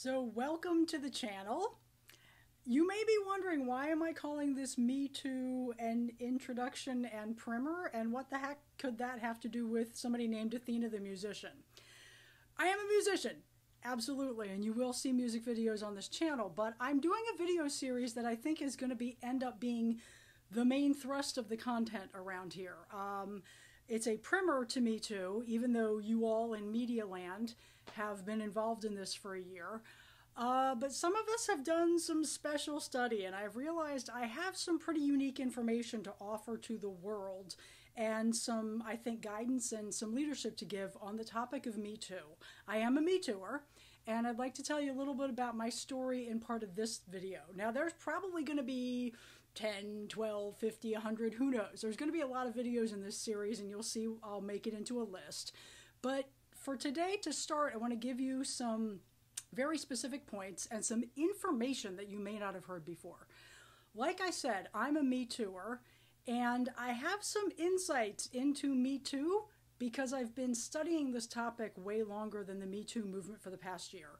So welcome to the channel. You may be wondering, why am I calling this Me Too an introduction and primer, and what the heck could that have to do with somebody named Athena the musician? I am a musician, absolutely, and you will see music videos on this channel, but I'm doing a video series that I think is going to end up being the main thrust of the content around here. It's a primer to Me Too, even though you all in media land have been involved in this for a year. But some of us have done some special study, and I've realized I have some pretty unique information to offer to the world, and some, I think, guidance and some leadership to give on the topic of Me Too. I am a Me Tooer, and I'd like to tell you a little bit about my story in part of this video. Now, there's probably going to be 10, 12, 50, 100, who knows. There's going to be a lot of videos in this series, and you'll see I'll make it into a list. But for today, to start, I want to give you some very specific points and some information that you may not have heard before. Like I said, I'm a Me Tooer, and I have some insights into Me Too because I've been studying this topic way longer than the Me Too movement for the past year.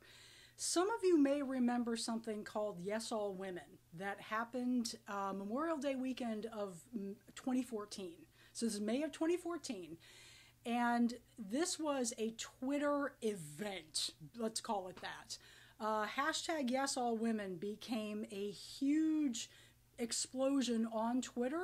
Some of you may remember something called Yes All Women that happened Memorial Day weekend of 2014. So this is May of 2014. And this was a Twitter event, let's call it that. Hashtag Yes All Women became a huge explosion on Twitter,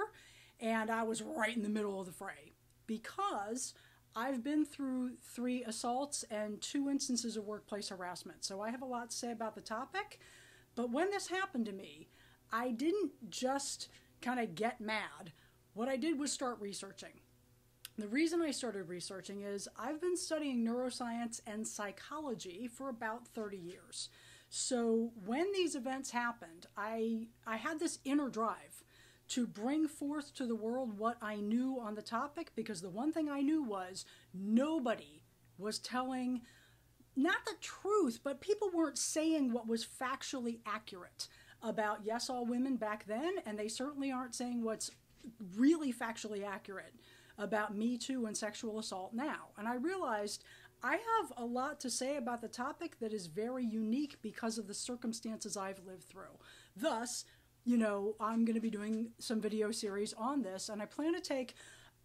and I was right in the middle of the fray because I've been through 3 assaults and 2 instances of workplace harassment. So I have a lot to say about the topic. But when this happened to me, I didn't just kind of get mad. What I did was start researching. The reason I started researching is I've been studying neuroscience and psychology for about 30 years. So when these events happened, I had this inner drive to bring forth to the world what I knew on the topic, because the one thing I knew was nobody was telling, not the truth, but people weren't saying what was factually accurate about Yes All Women back then, and they certainly aren't saying what's really factually accurate about Me Too and sexual assault now. And I realized I have a lot to say about the topic that is very unique because of the circumstances I've lived through. Thus, you know, I'm going to be doing some video series on this, and I plan to take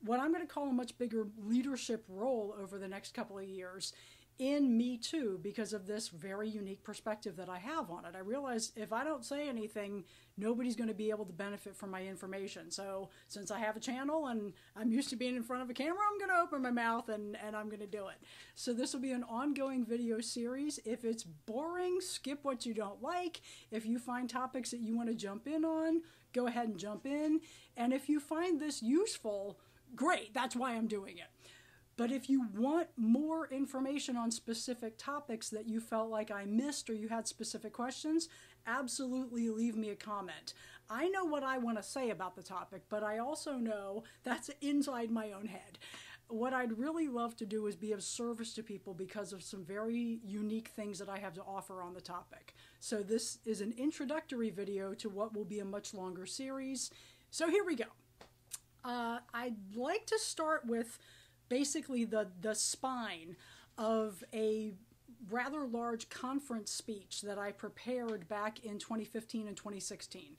what I'm going to call a much bigger leadership role over the next couple of years in Me Too because of this very unique perspective that I have on it. I realize if I don't say anything, nobody's going to be able to benefit from my information. So since I have a channel and I'm used to being in front of a camera, I'm going to open my mouth and I'm going to do it. So this will be an ongoing video series. If it's boring, skip what you don't like. If you find topics that you want to jump in on, go ahead and jump in. And if you find this useful, great, that's why I'm doing it. But if you want more information on specific topics that you felt like I missed or you had specific questions, absolutely leave me a comment. I know what I want to say about the topic, but I also know that's inside my own head. What I'd really love to do is be of service to people because of some very unique things that I have to offer on the topic. So this is an introductory video to what will be a much longer series. So here we go. I'd like to start with basically the spine of a rather large conference speech that I prepared back in 2015 and 2016.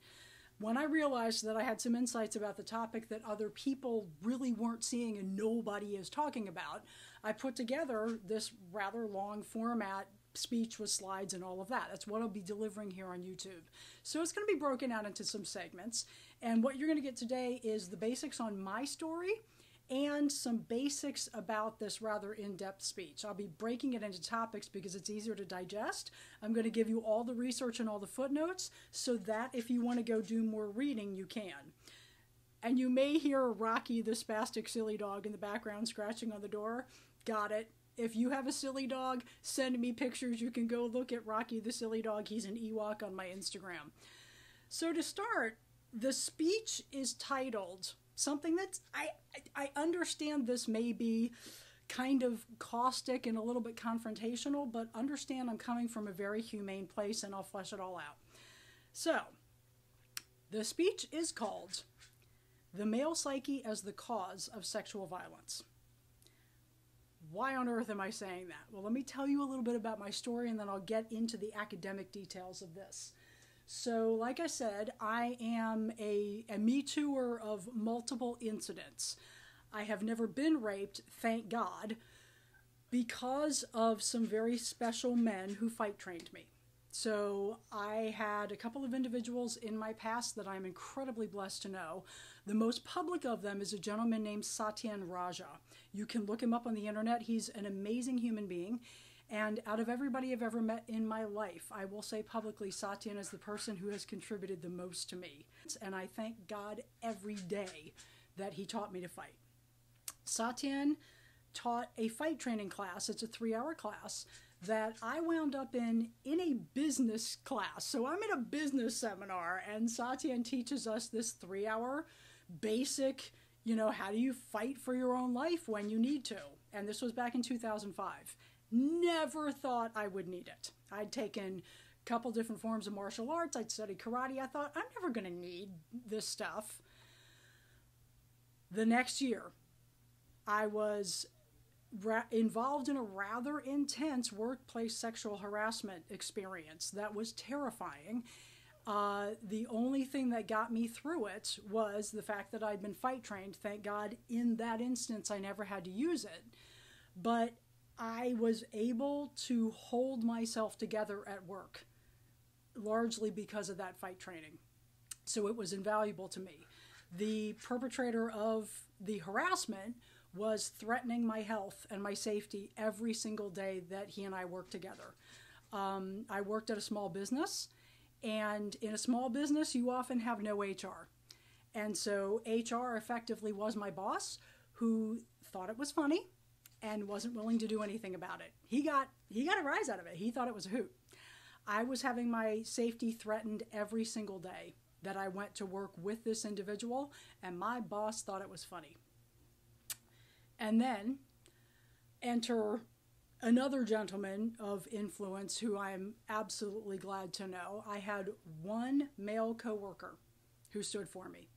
When I realized that I had some insights about the topic that other people really weren't seeing and nobody is talking about, I put together this rather long format speech with slides and all of that. That's what I'll be delivering here on YouTube. So it's going to be broken out into some segments, and what you're going to get today is the basics on my story and some basics about this rather in-depth speech. I'll be breaking it into topics because it's easier to digest. I'm going to give you all the research and all the footnotes so that if you want to go do more reading, you can. And you may hear Rocky the spastic silly dog in the background scratching on the door. Got it. If you have a silly dog, send me pictures. You can go look at Rocky the silly dog. He's an Ewok on my Instagram. So to start, the speech is titled something that's, I understand this may be kind of caustic and a little bit confrontational, but understand I'm coming from a very humane place and I'll flesh it all out. So, the speech is called The Male Psyche as the Cause of Sexual Violence. why on earth am I saying that? Well, let me tell you a little bit about my story, and then I'll get into the academic details of this. So, like I said, I am a Me Tooer of multiple incidents. I have never been raped, thank God, because of some very special men who fight trained me. So I had a couple of individuals in my past that I'm incredibly blessed to know. The most public of them is a gentleman named Satyen Raja. You can look him up on the internet. He's an amazing human being. And out of everybody I've ever met in my life, I will say publicly, Satyen is the person who has contributed the most to me. And I thank God every day that he taught me to fight. Satyen taught a fight training class. It's a 3-hour class that I wound up in a business class. So I'm in a business seminar, and Satyen teaches us this 3-hour basic, how do you fight for your own life when you need to? And this was back in 2005. Never thought I would need it. I'd taken a couple different forms of martial arts. I'd studied karate. I thought, I'm never going to need this stuff. The next year, I was involved in a rather intense workplace sexual harassment experience that was terrifying. The only thing that got me through it was the fact that I'd been fight trained. Thank God in that instance I never had to use it. But I was able to hold myself together at work, largely because of that fight training. So it was invaluable to me. The perpetrator of the harassment was threatening my health and my safety every single day that he and I worked together. I worked at a small business, and in a small business, you often have no HR. And so HR effectively was my boss, who thought it was funny and wasn't willing to do anything about it. He got a rise out of it. He thought it was a hoot. I was having my safety threatened every single day that I went to work with this individual, and my boss thought it was funny. And then enter another gentleman of influence who I'm absolutely glad to know. I had one male coworker who stood for me.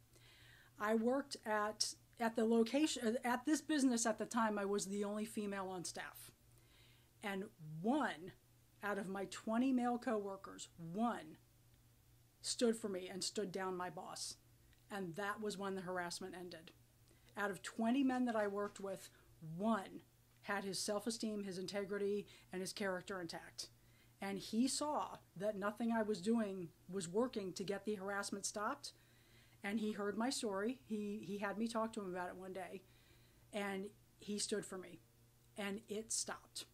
I worked at the location, at this business at the time, I was the only female on staff. And one out of my 20 male coworkers, one stood for me and stood down my boss. And that was when the harassment ended. Out of 20 men that I worked with, one had his self-esteem, his integrity, and his character intact. And he saw that nothing I was doing was working to get the harassment stopped. And he heard my story. He had me talk to him about it one day. And he stood for me. And it stopped.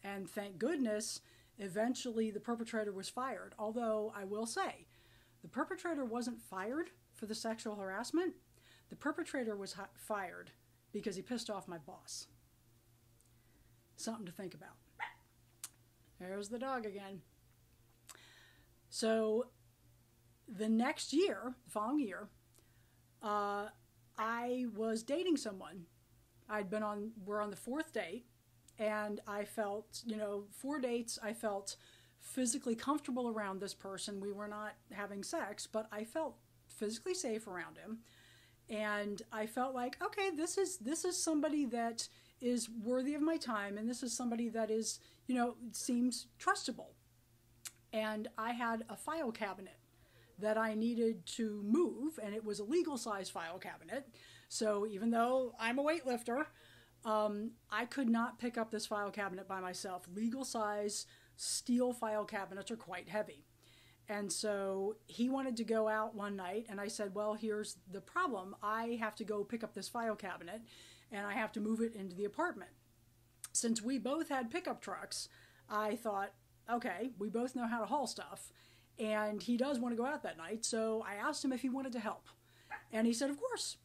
And thank goodness, eventually the perpetrator was fired. Although I will say, the perpetrator wasn't fired for the sexual harassment. The perpetrator was fired because he pissed off my boss. Something to think about. There's the dog again. So the next year, the following year, I was dating someone. We're on the 4th date, and I felt, 4 dates, I felt physically comfortable around this person. We were not having sex, but I felt physically safe around him. And I felt like, okay, this is somebody that is worthy of my time, and this is somebody that is, seems trustable. And I had a file cabinet that I needed to move, and it was a legal size file cabinet. So even though I'm a weightlifter, I could not pick up this file cabinet by myself. Legal size steel file cabinets are quite heavy. And so he wanted to go out one night, and I said, well, here's the problem. I have to go pick up this file cabinet, and I have to move it into the apartment. Since we both had pickup trucks, I thought, okay, we both know how to haul stuff, and he does want to go out that night, so I asked him if he wanted to help. And he said, of course.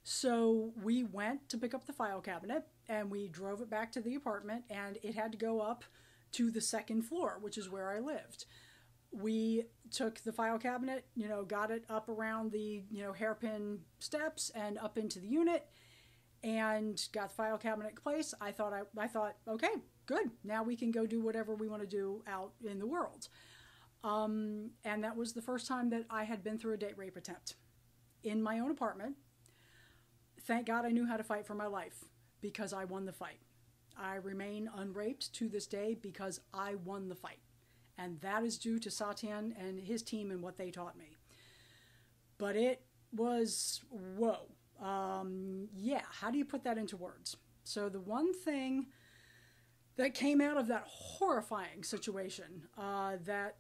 So we went to pick up the file cabinet, and we drove it back to the apartment, and it had to go up to the 2nd floor, which is where I lived. We took the file cabinet, got it up around the, hairpin steps and up into the unit, and got the file cabinet in place. I thought, okay, good. Now we can go do whatever we want to do out in the world. And that was the first time that I had been through a date rape attempt in my own apartment. Thank God I knew how to fight for my life, because I won the fight. I remain unraped to this day because I won the fight. And that is due to Satyen and his team and what they taught me. But it was, whoa. Yeah, how do you put that into words? So the one thing that came out of that horrifying situation that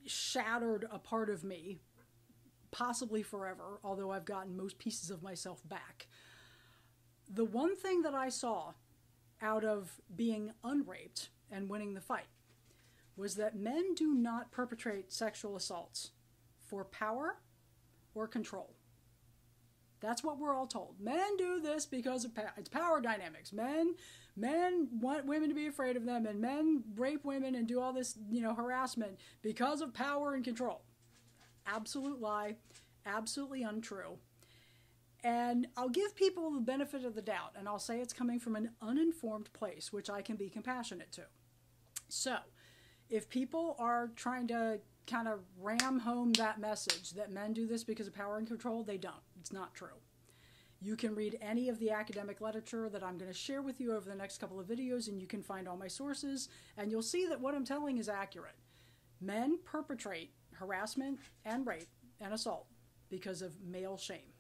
shattered a part of me, possibly forever, although I've gotten most pieces of myself back. The one thing that I saw out of being unraped and winning the fight was that men do not perpetrate sexual assaults for power or control. That's what we're all told. Men do this because of it's power dynamics. Men want women to be afraid of them, and men rape women and do all this, harassment because of power and control. Absolute lie. Absolutely untrue. And I'll give people the benefit of the doubt, and I'll say it's coming from an uninformed place, which I can be compassionate to. So, if people are trying to kind of ram home that message that men do this because of power and control, they don't. It's not true. You can read any of the academic literature that I'm going to share with you over the next couple of videos, and you can find all my sources, and you'll see that what I'm telling is accurate. Men perpetrate harassment and rape and assault because of male shame.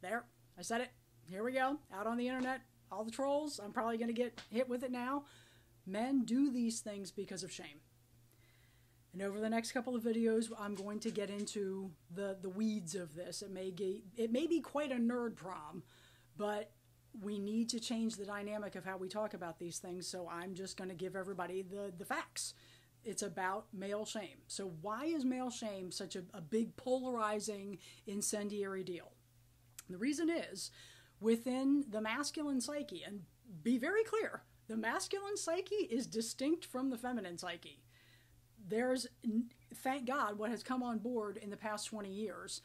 There, I said it. Here we go, out on the internet, all the trolls. I'm probably going to get hit with it now. Men do these things because of shame. And over the next couple of videos, I'm going to get into the weeds of this. It may be quite a nerd prom, but we need to change the dynamic of how we talk about these things, so I'm just going to give everybody the facts. It's about male shame. So why is male shame such a big polarizing incendiary deal? The reason is, within the masculine psyche, and be very clear, the masculine psyche is distinct from the feminine psyche. There's, thank God, what has come on board in the past 20 years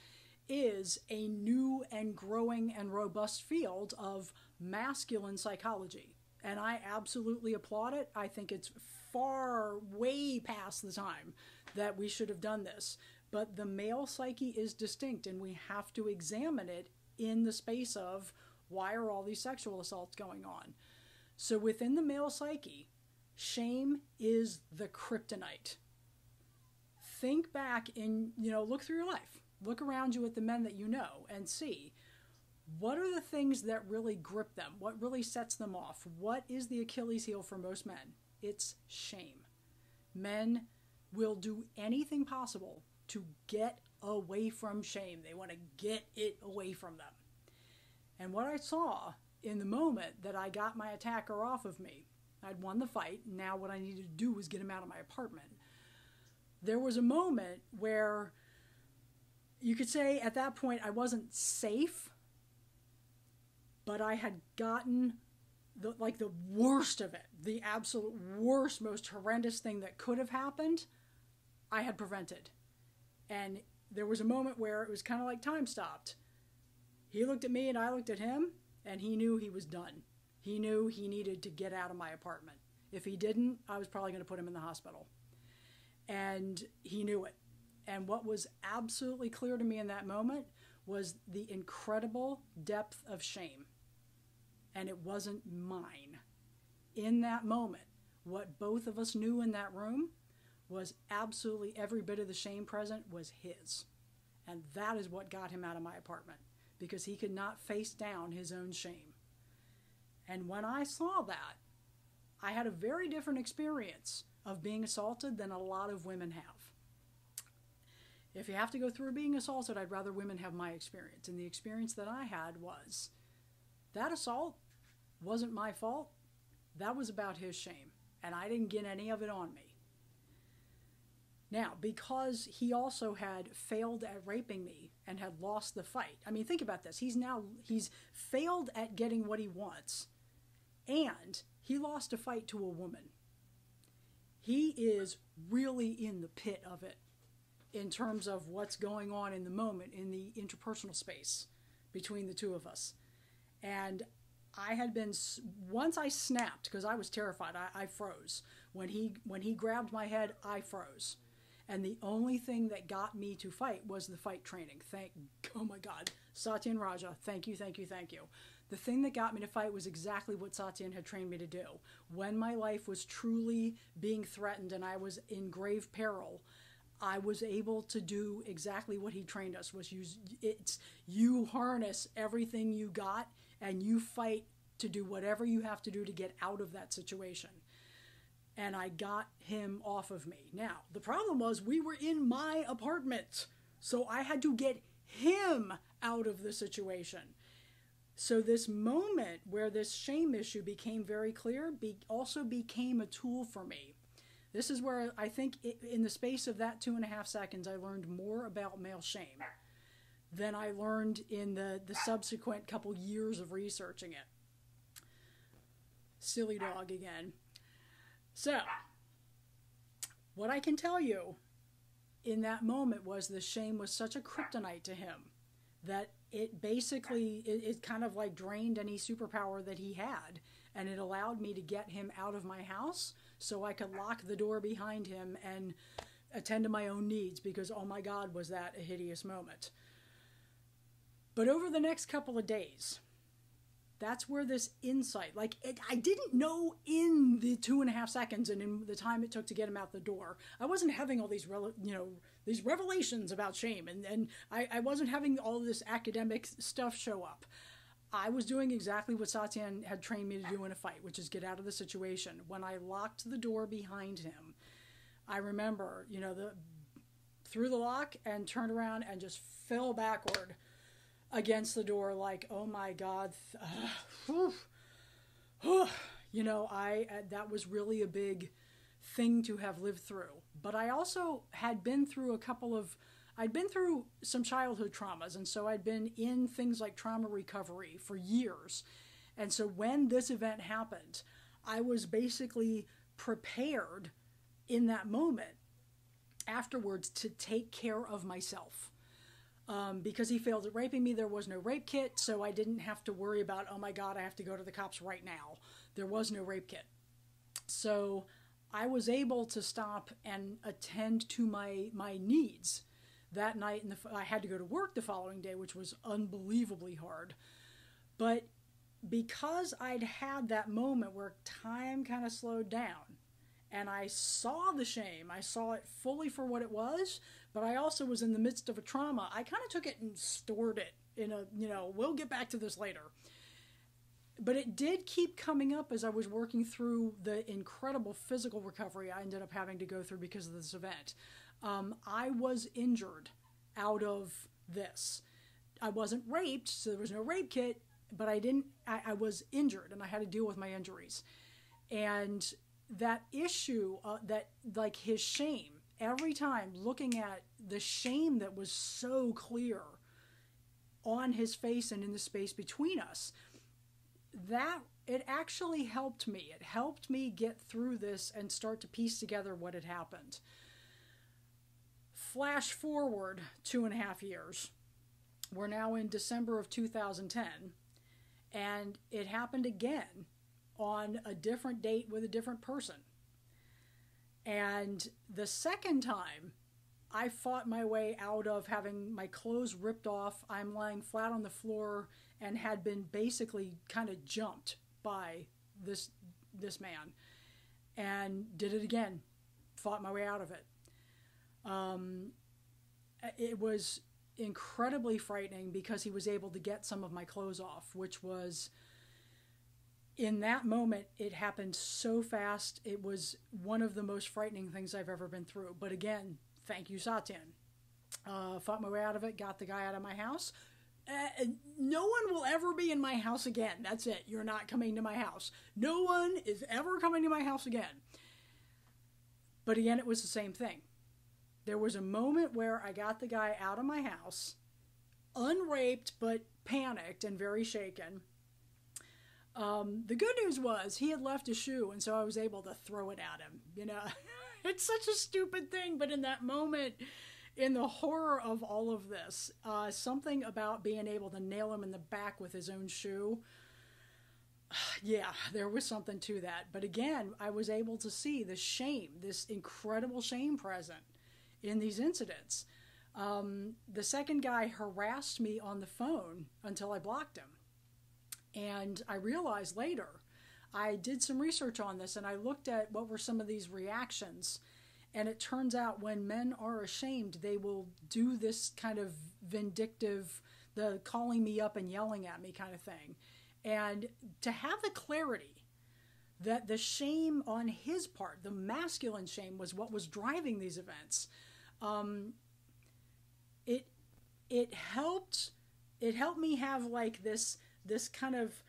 is a new and growing and robust field of masculine psychology. And I absolutely applaud it. I think it's far, way past the time that we should have done this. But the male psyche is distinct, and we have to examine it in the space of why are all these sexual assaults going on. So within the male psyche, shame is the kryptonite. Think back look through your life. Look around you at the men that you know and see what are the things that really grip them? What really sets them off? What is the Achilles heel for most men? It's shame. Men will do anything possible to get away from shame. They want to get it away from them. And what I saw in the moment that I got my attacker off of me, I'd won the fight. Now what I needed to do was get him out of my apartment. There was a moment where you could say at that point I wasn't safe, but I had gotten the worst of it, the absolute worst, most horrendous thing that could have happened, I had prevented. And there was a moment where it was kind of like time stopped. He looked at me and I looked at him, and he knew he was done. He knew he needed to get out of my apartment. If he didn't, I was probably going to put him in the hospital. And he knew it. And what was absolutely clear to me in that moment was the incredible depth of shame. And it wasn't mine. In that moment, what both of us knew in that room was absolutely every bit of the shame present was his. And that is what got him out of my apartment, because he could not face down his own shame. And when I saw that, I had a very different experience of being assaulted than a lot of women have. If you have to go through being assaulted, I'd rather women have my experience. And the experience that I had was that assault wasn't my fault. That was about his shame. And I didn't get any of it on me. Now, because he also had failed at raping me and had lost the fight. I mean, think about this. He's failed at getting what he wants. And he lost a fight to a woman. He is really in the pit of it in terms of what's going on in the moment in the interpersonal space between the two of us. And I had been, once I snapped, because I was terrified, I froze. When he grabbed my head, I froze. And the only thing that got me to fight was the fight training. Oh my God, Satyen Raja, thank you, thank you, thank you. the thing that got me to fight was exactly what Satyan had trained me to do. When my life was truly being threatened and I was in grave peril, I was able to do exactly what he trained us, was you harness everything you got and you fight to do whatever you have to do to get out of that situation. And I got him off of me. Now, the problem was we were in my apartment, so I had to get him out of the situation. So this moment where this shame issue became very clear also became a tool for me. This is where I think in the space of that 2.5 seconds, I learned more about male shame than I learned in the subsequent couple years of researching it. Silly dog again. So, what I can tell you in that moment was the shame was such a kryptonite to him that it basically, it kind of like drained any superpower that he had, and it allowed me to get him out of my house so I could lock the door behind him and attend to my own needs, because oh my God, was that a hideous moment. But over the next couple of days, that's where this insight, I didn't know in the 2.5 seconds and in the time it took to get him out the door, I wasn't having all these, these revelations about shame, and I wasn't having all this academic stuff show up. I was doing exactly what Satyan had trained me to do in a fight, which is get out of the situation. When I locked the door behind him, I remember, threw the lock and turned around and just fell backward against the door like, oh my God, that was really a big thing to have lived through. But I also had been through I'd been through some childhood traumas, and so I'd been in things like trauma recovery for years. And so when this event happened, I was basically prepared in that moment afterwards to take care of myself. Because he failed at raping me, there was no rape kit, so I didn't have to worry about, oh my God, I have to go to the cops right now. There was no rape kit. So I was able to stop and attend to my needs that night. And I had to go to work the following day, which was unbelievably hard. But because I'd had that moment where time kind of slowed down, and I saw the shame, I saw it fully for what it was, but I also was in the midst of a trauma. I kind of took it and stored it in we'll get back to this later. But it did keep coming up as I was working through the incredible physical recovery I ended up having to go through because of this event. I was injured out of this. I wasn't raped, so there was no rape kit, but I was injured and I had to deal with my injuries. And that issue, his shame, every time looking at the shame that was so clear on his face and in the space between us, that it actually helped me. It helped me get through this and start to piece together what had happened. Flash forward 2.5 years. We're now in December of 2010, and it happened again on a different date with a different person. And the second time, I fought my way out of having my clothes ripped off. I'm lying flat on the floor and had been basically kind of jumped by this man, and did it again. Fought my way out of it. It was incredibly frightening because he was able to get some of my clothes off, which was, in that moment, it happened so fast. It was one of the most frightening things I've ever been through. But again, thank you, Satyan. Fought my way out of it, got the guy out of my house. No one will ever be in my house again. That's it. You're not coming to my house. No one is ever coming to my house again. But again, it was the same thing. There was a moment where I got the guy out of my house, unraped, but panicked and very shaken. The good news was he had left a shoe, and so I was able to throw it at him. It's such a stupid thing, but in that moment, in the horror of all of this, something about being able to nail him in the back with his own shoe, yeah, there was something to that. But again, I was able to see the shame, this incredible shame present in these incidents. The second guy harassed me on the phone until I blocked him. And I realized later, I did some research on this and I looked at what were some of these reactions. And it turns out when men are ashamed, they will do this kind of vindictive, the calling me up and yelling at me kind of thing. And to have the clarity that the shame on his part, the masculine shame, was what was driving these events, it helped me have like this kind of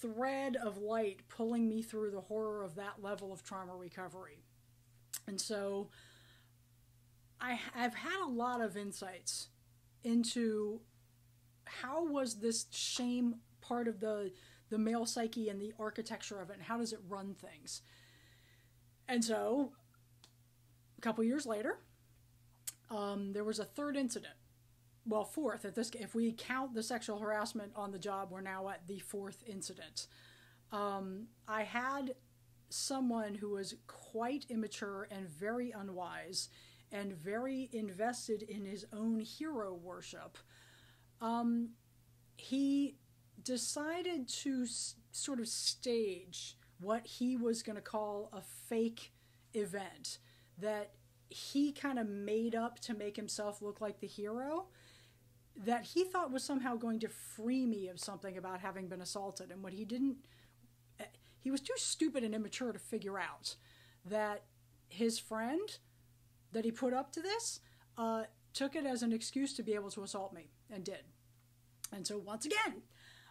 thread of light pulling me through the horror of that level of trauma recovery. And so I've had a lot of insights into how was this shame part of the male psyche and the architecture of it, and how does it run things. And so a couple years later, there was a third incident. Well, fourth. If we count the sexual harassment on the job, we're now at the fourth incident. I had someone who was quite immature and very unwise and very invested in his own hero worship. He decided to sort of stage what he was going to call a fake event that he kind of made up to make himself look like the hero, that he thought was somehow going to free me of something about having been assaulted. And what he was too stupid and immature to figure out that his friend that he put up to this took it as an excuse to be able to assault me, and did. And so once again,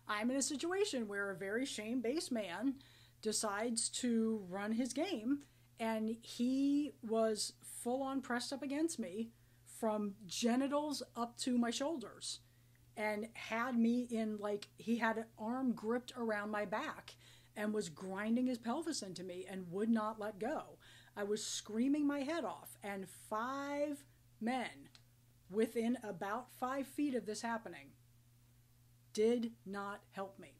I'm in a situation where a very shame-based man decides to run his game, and he was full-on pressed up against me from genitals up to my shoulders, and had me in, like, he had an arm gripped around my back and was grinding his pelvis into me and would not let go. I was screaming my head off, and 5 men within about 5 feet of this happening did not help me.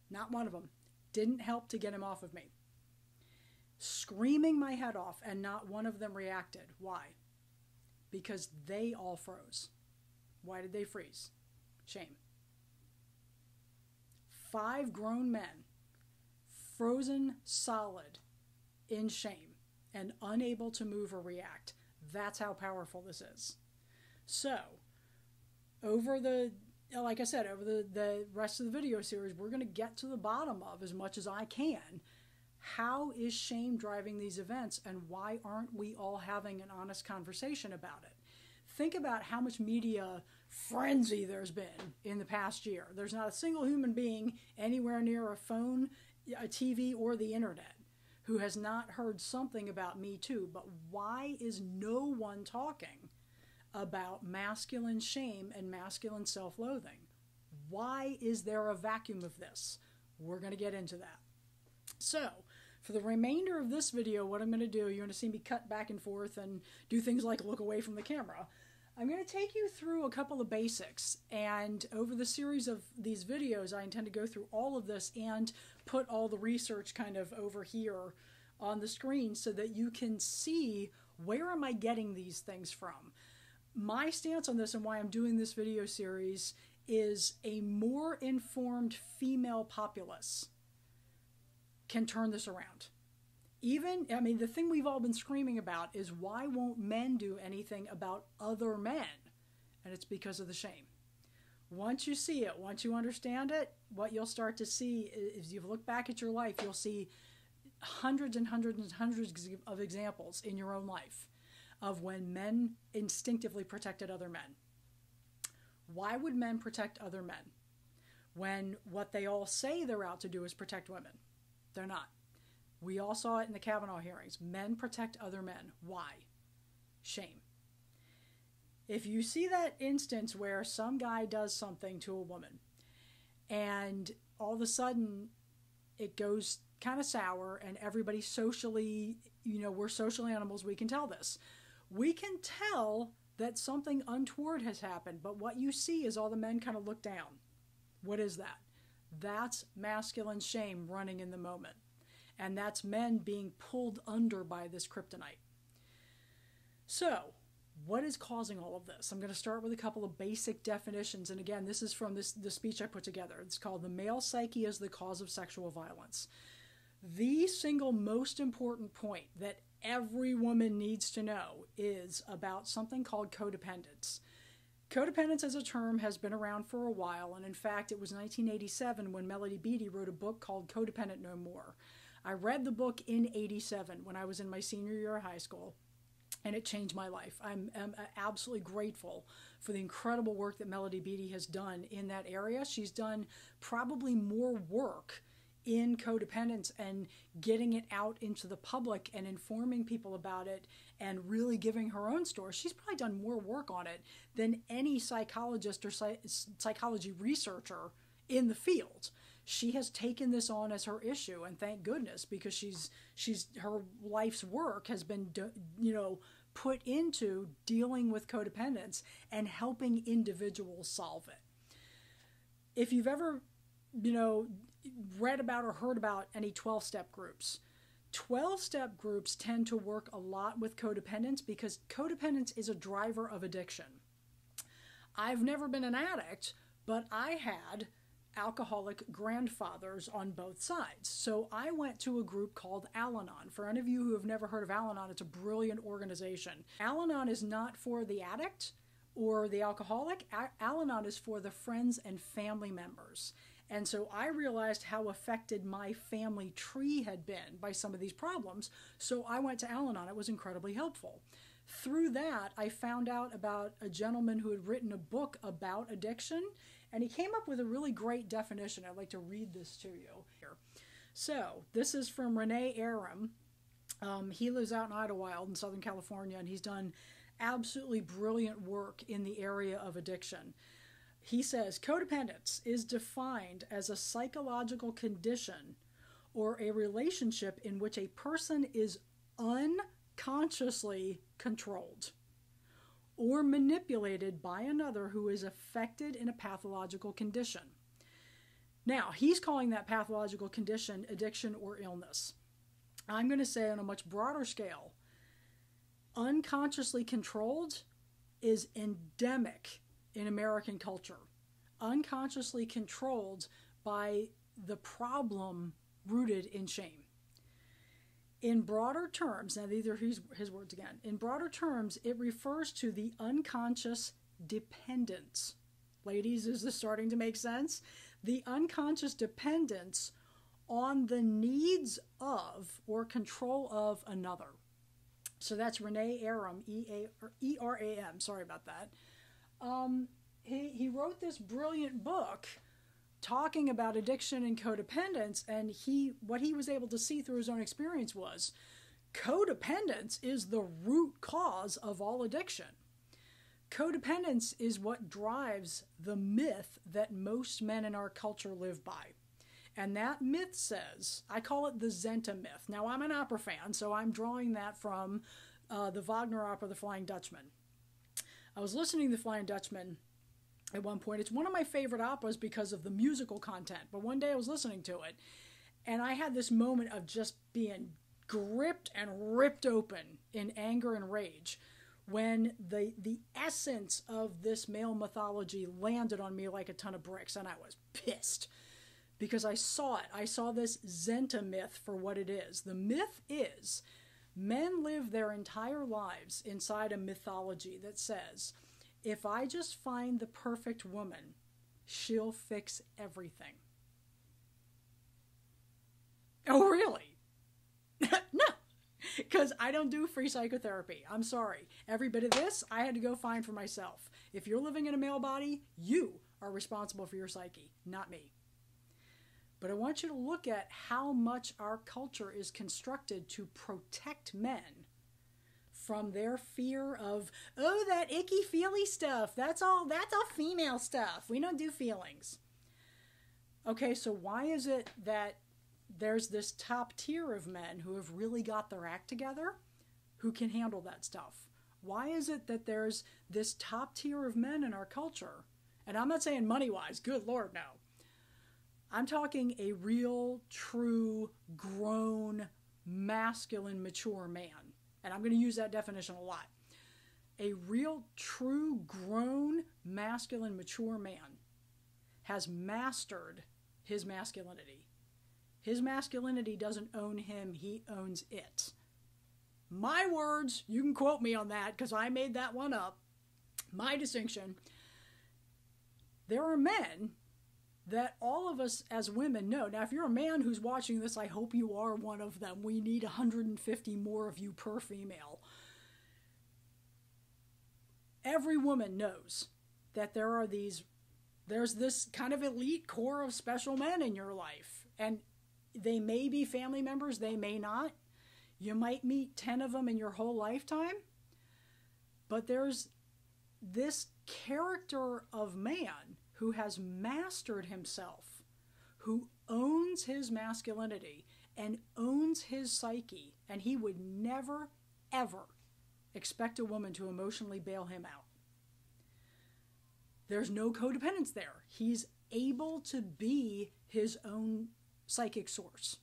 Not one of them. Didn't help to get him off of me. Screaming my head off, and not one of them reacted. Why? Because they all froze. Why did they freeze? Shame. 5 grown men, frozen solid in shame and unable to move or react. That's how powerful this is. So, like I said, over the rest of the video series, we're going to get to the bottom of, as much as I can, how is shame driving these events, and why aren't we all having an honest conversation about it? Think about how much media frenzy there's been in the past year. There's not a single human being anywhere near a phone, a TV, or the internet who has not heard something about Me Too. But why is no one talking about masculine shame and masculine self-loathing? Why is there a vacuum of this? We're going to get into that. So, for the remainder of this video, what I'm going to do, you're going to see me cut back and forth and do things like look away from the camera. I'm going to take you through a couple of basics, and over the series of these videos, I intend to go through all of this and put all the research kind of over here on the screen so that you can see, where am I getting these things from? My stance on this, and why I'm doing this video series, is a more informed female populace can turn this around. The thing we've all been screaming about is, why won't men do anything about other men? And it's because of the shame. Once you see it, once you understand it, what you'll start to see is, you look back at your life, you'll see hundreds and hundreds and hundreds of examples in your own life of when men instinctively protected other men. Why would men protect other men when what they all say they're out to do is protect women? They're not. We all saw it in the Kavanaugh hearings. Men protect other men. Why? Shame. If you see that instance where some guy does something to a woman, and all of a sudden it goes kind of sour, and everybody socially, we're social animals, we can tell this. We can tell that something untoward has happened, but what you see is all the men kind of look down. What is that? That's masculine shame running in the moment. And that's men being pulled under by this kryptonite. So, What is causing all of this? I'm going to start with a couple of basic definitions. And again, this is from the speech I put together. It's called The Male Psyche as the Cause of Sexual Violence. The single most important point that every woman needs to know is about something called codependence. Codependence as a term has been around for a while, and in fact, it was 1987 when Melody Beattie wrote a book called Codependent No More. I read the book in 87 when I was in my senior year of high school, and it changed my life. I'm absolutely grateful for the incredible work that Melody Beattie has done in that area. She's done probably more work in codependence and getting it out into the public and informing people about it and really giving her own story. She's probably done more work on it than any psychologist or psychology researcher in the field. She has taken this on as her issue, and thank goodness, because she's her life's work has been put into dealing with codependence and helping individuals solve it. If you've ever read about or heard about any 12-step groups, 12-step groups tend to work a lot with codependence because codependence is a driver of addiction. I've never been an addict, but I had alcoholic grandfathers on both sides. So I went to a group called Al-Anon. For any of you who have never heard of Al-Anon, it's a brilliant organization. Al-Anon is not for the addict or the alcoholic. Al-Anon is for the friends and family members. And so I realized how affected my family tree had been by some of these problems. So I went to Al-Anon. It was incredibly helpful. Through that, I found out about a gentleman who had written a book about addiction, and he came up with a really great definition. I'd like to read this to you here. So this is from Renee Aram. He lives out in Idlewild in Southern California, and he's done absolutely brilliant work in the area of addiction. He says, codependence is defined as a psychological condition or a relationship in which a person is unconsciously controlled or manipulated by another who is affected in a pathological condition. Now, he's calling that pathological condition addiction or illness. I'm going to say on a much broader scale, unconsciously controlled is endemic in American culture. Unconsciously controlled by the problem rooted in shame. In broader terms, now these are his words again, in broader terms, it refers to the unconscious dependence. Ladies, is this starting to make sense? The unconscious dependence on the needs of or control of another. So that's Renee Aram, E-R-A-M, sorry about that. He wrote this brilliant book talking about addiction and codependence, and what he was able to see through his own experience was codependence is the root cause of all addiction. Codependence is what drives the myth that most men in our culture live by. And that myth says, I call it the Zenta myth. Now, I'm an opera fan, so I'm drawing that from the Wagner opera, The Flying Dutchman. I was listening to The Flying Dutchman at one point. It's one of my favorite operas because of the musical content. But one day I was listening to it, and I had this moment of just being gripped and ripped open in anger and rage when the essence of this male mythology landed on me like a ton of bricks, and I was pissed because I saw it. I saw this Zenta myth for what it is. The myth is men live their entire lives inside a mythology that says, if I just find the perfect woman, she'll fix everything. Oh, really? No, because I don't do free psychotherapy. I'm sorry. Every bit of this, I had to go find for myself. If you're living in a male body, you are responsible for your psyche, not me. But I want you to look at how much our culture is constructed to protect men from their fear of, oh, that icky feely stuff. That's all female stuff. We don't do feelings. Okay, so why is it that there's this top tier of men who have really got their act together who can handle that stuff? Why is it that there's this top tier of men in our culture? And I'm not saying money-wise, good Lord, no. I'm talking a real, true, grown, masculine, mature man. And I'm going to use that definition a lot. A real, true, grown, masculine, mature man has mastered his masculinity. His masculinity doesn't own him, he owns it. My words, you can quote me on that because I made that one up. My distinction. There are men that all of us as women know. Now, if you're a man who's watching this, I hope you are one of them. We need 150 more of you per female. Every woman knows that there's this kind of elite core of special men in your life. And they may be family members, they may not. You might meet 10 of them in your whole lifetime. But there's this character of man who has mastered himself, who owns his masculinity and owns his psyche, and he would never, ever expect a woman to emotionally bail him out. There's no codependence there. He's able to be his own psychic source.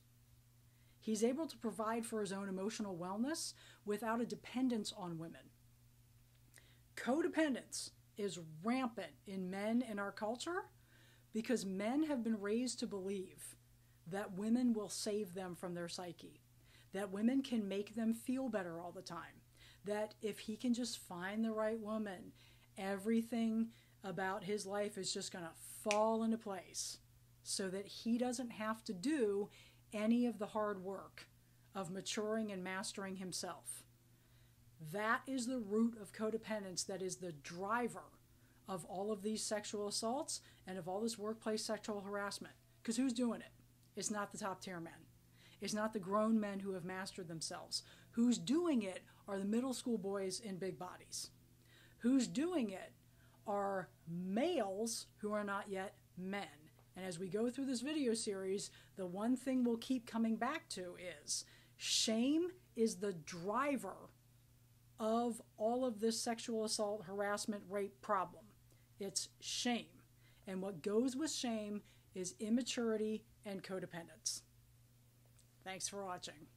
He's able to provide for his own emotional wellness without a dependence on women. Codependence is rampant in men in our culture because men have been raised to believe that women will save them from their psyche, that women can make them feel better all the time, that if he can just find the right woman, everything about his life is just going to fall into place so that he doesn't have to do any of the hard work of maturing and mastering himself. That is the root of codependence that is the driver of all of these sexual assaults and of all this workplace sexual harassment. Because who's doing it? It's not the top tier men. It's not the grown men who have mastered themselves. Who's doing it are the middle school boys in big bodies. Who's doing it are males who are not yet men. And as we go through this video series, the one thing we'll keep coming back to is shame is the driver of all of this sexual assault, harassment, rape problem. It's shame. And what goes with shame is immaturity and codependence. Thanks for watching.